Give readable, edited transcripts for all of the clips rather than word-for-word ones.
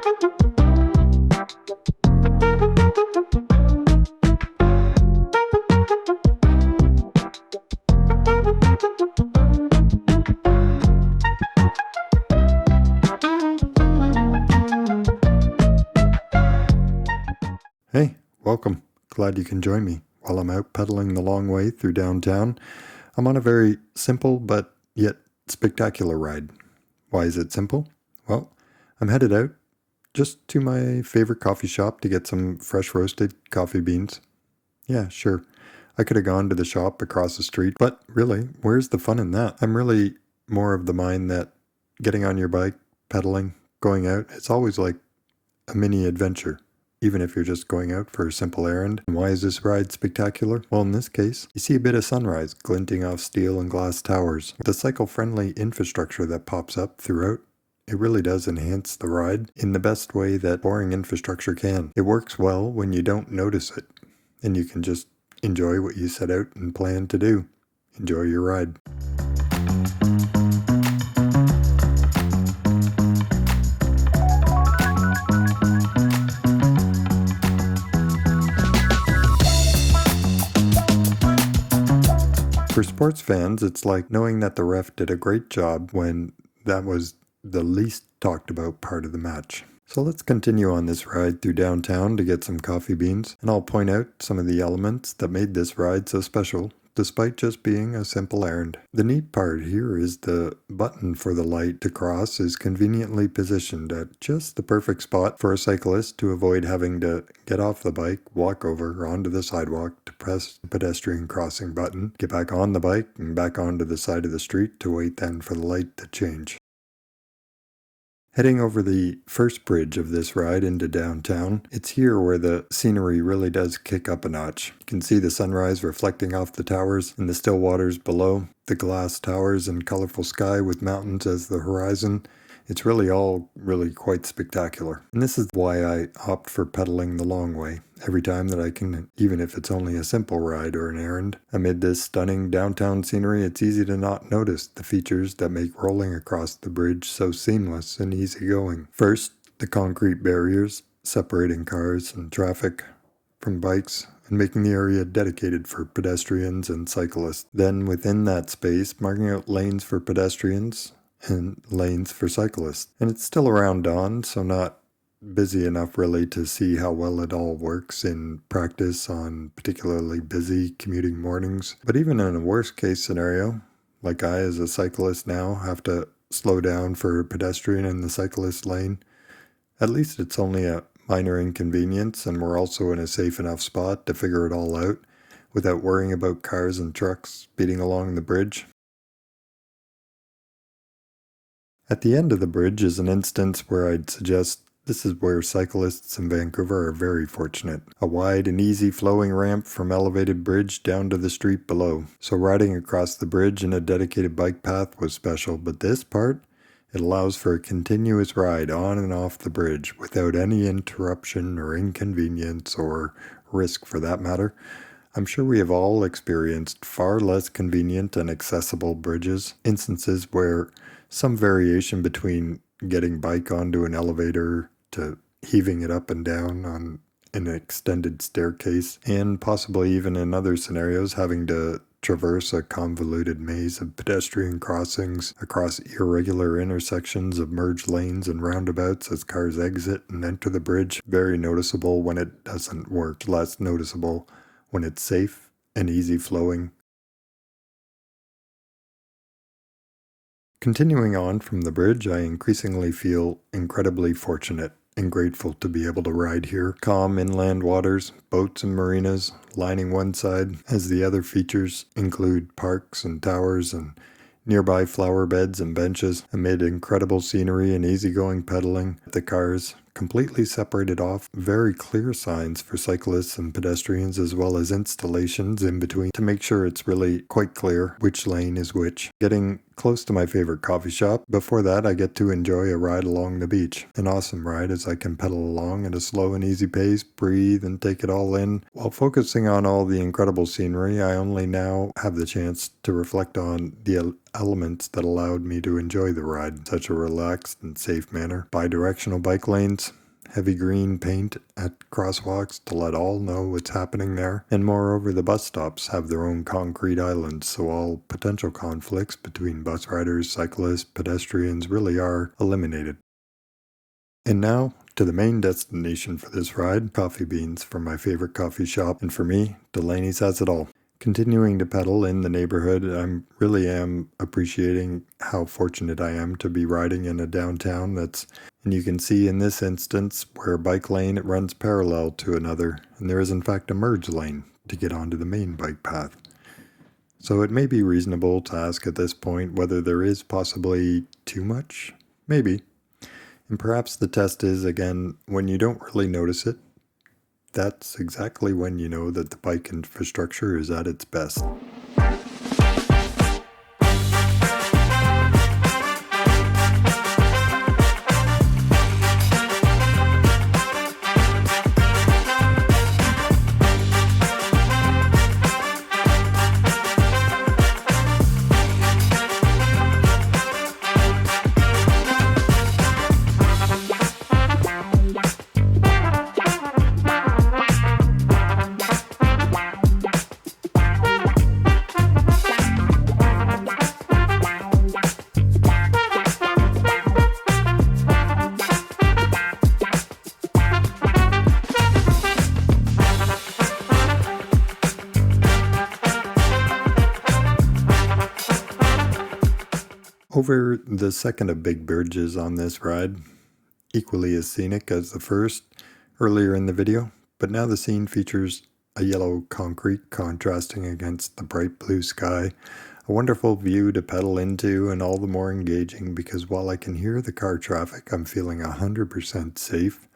Hey, welcome. Glad you can join me while I'm out pedaling the long way through downtown. I'm on a very simple but yet spectacular ride. Why is it simple? Well, I'm headed out just to my favorite coffee shop to get some fresh roasted coffee beans. Yeah, sure. I could have gone to the shop across the street, but really, where's the fun in that? I'm really more of the mind that getting on your bike, pedaling, going out, it's always like a mini adventure, even if you're just going out for a simple errand. And why is this ride spectacular? Well, in this case, you see a bit of sunrise glinting off steel and glass towers. The cycle-friendly infrastructure that pops up throughout, it really does enhance the ride in the best way that boring infrastructure can. It works well when you don't notice it, and you can just enjoy what you set out and plan to do. Enjoy your ride. For sports fans, it's like knowing that the ref did a great job when that was the least talked about part of the match. So let's continue on this ride through downtown to get some coffee beans, and I'll point out some of the elements that made this ride so special, despite just being a simple errand. The neat part here is the button for the light to cross is conveniently positioned at just the perfect spot for a cyclist to avoid having to get off the bike, walk over onto the sidewalk to press the pedestrian crossing button, get back on the bike and back onto the side of the street to wait then for the light to change. Heading over the first bridge of this ride into downtown, it's here where the scenery really does kick up a notch. You can see the sunrise reflecting off the towers and the still waters below, the glass towers and colorful sky with mountains as the horizon. It's really all quite spectacular. And this is why I opt for pedaling the long way every time that I can, even if it's only a simple ride or an errand. Amid this stunning downtown scenery, it's easy to not notice the features that make rolling across the bridge so seamless and easygoing. First, the concrete barriers separating cars and traffic from bikes and making the area dedicated for pedestrians and cyclists. Then within that space, marking out lanes for pedestrians and lanes for cyclists. And it's still around dawn, so not busy enough really to see how well it all works in practice on particularly busy commuting mornings. But even in a worst case scenario, like I as a cyclist now have to slow down for a pedestrian in the cyclist lane, at least it's only a minor inconvenience, and we're also in a safe enough spot to figure it all out without worrying about cars and trucks speeding along the bridge. At the end of the bridge is an instance where I'd suggest this is where cyclists in Vancouver are very fortunate. A wide and easy flowing ramp from elevated bridge down to the street below. So riding across the bridge in a dedicated bike path was special, but this part, it allows for a continuous ride on and off the bridge without any interruption or inconvenience or risk for that matter. I'm sure we have all experienced far less convenient and accessible bridges, instances where some variation between getting bike onto an elevator to heaving it up and down on an extended staircase, and possibly even in other scenarios having to traverse a convoluted maze of pedestrian crossings across irregular intersections of merged lanes and roundabouts as cars exit and enter the bridge. Very noticeable when it doesn't work, less noticeable when it's safe and easy flowing. Continuing on from the bridge, I increasingly feel incredibly fortunate and grateful to be able to ride here. Calm inland waters, boats and marinas lining one side, as the other features include parks and towers and nearby flower beds and benches, amid incredible scenery and easygoing pedaling. The cars completely separated off, very clear signs for cyclists and pedestrians, as well as installations in between to make sure it's really quite clear which lane is which. Getting close to my favorite coffee shop. Before that, I get to enjoy a ride along the beach. An awesome ride as I can pedal along at a slow and easy pace, breathe and take it all in. While focusing on all the incredible scenery, I only now have the chance to reflect on the elements that allowed me to enjoy the ride in such a relaxed and safe manner. Bi-directional bike lanes, heavy green paint at crosswalks to let all know what's happening there. And moreover, the bus stops have their own concrete islands, so all potential conflicts between bus riders, cyclists, pedestrians really are eliminated. And now, to the main destination for this ride, coffee beans from my favorite coffee shop, and for me, Delaney's has it all. Continuing to pedal in the neighborhood, I really am appreciating how fortunate I am to be riding in a downtown and you can see in this instance where a bike lane it runs parallel to another, and there is in fact a merge lane to get onto the main bike path. So it may be reasonable to ask at this point whether there is possibly too much, maybe. And perhaps the test is, again, when you don't really notice it, that's exactly when you know that the bike infrastructure is at its best. Over the second of big bridges on this ride, equally as scenic as the first earlier in the video, but now the scene features a yellow concrete contrasting against the bright blue sky, a wonderful view to pedal into and all the more engaging because while I can hear the car traffic, I'm feeling 100% safe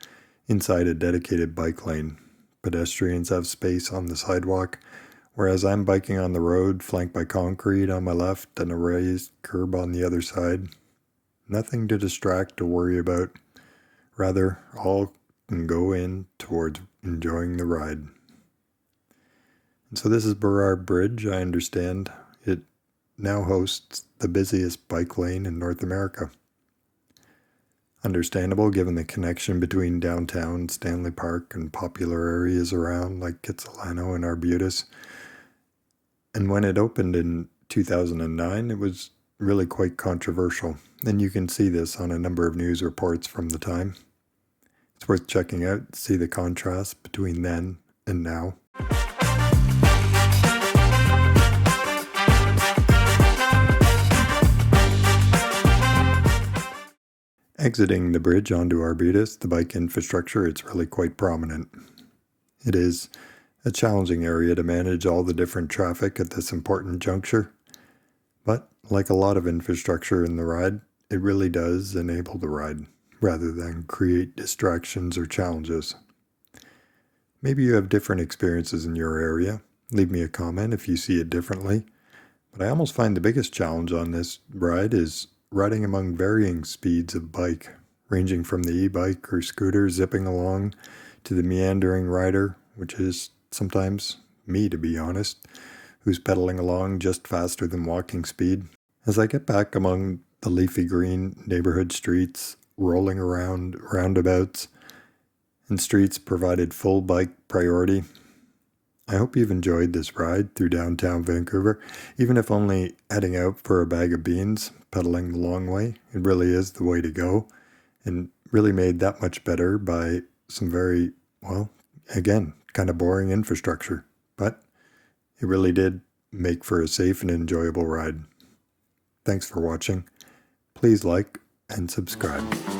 inside a dedicated bike lane. Pedestrians have space on the sidewalk, whereas I'm biking on the road, flanked by concrete on my left and a raised curb on the other side. Nothing to distract or worry about. Rather, all can go in towards enjoying the ride. And so this is Burrard Bridge, I understand. It now hosts the busiest bike lane in North America. Understandable given the connection between downtown Stanley Park and popular areas around like Kitsilano and Arbutus. And when it opened in 2009, it was really quite controversial. And you can see this on a number of news reports from the time. It's worth checking out to see the contrast between then and now. Exiting the bridge onto Arbutus, the bike infrastructure, it's really quite prominent. It is a challenging area to manage all the different traffic at this important juncture. But like a lot of infrastructure in the ride, it really does enable the ride, rather than create distractions or challenges. Maybe you have different experiences in your area. Leave me a comment if you see it differently. But I almost find the biggest challenge on this ride is riding among varying speeds of bike, ranging from the e-bike or scooter zipping along to the meandering rider, which is sometimes me, to be honest, who's pedaling along just faster than walking speed. As I get back among the leafy green neighborhood streets, rolling around roundabouts, and streets provided full bike priority, I hope you've enjoyed this ride through downtown Vancouver, even if only heading out for a bag of beans, pedaling the long way. It really is the way to go, and really made that much better by some very, well, again, kind of boring infrastructure. But it really did make for a safe and enjoyable ride. Thanks for watching. Please like and subscribe.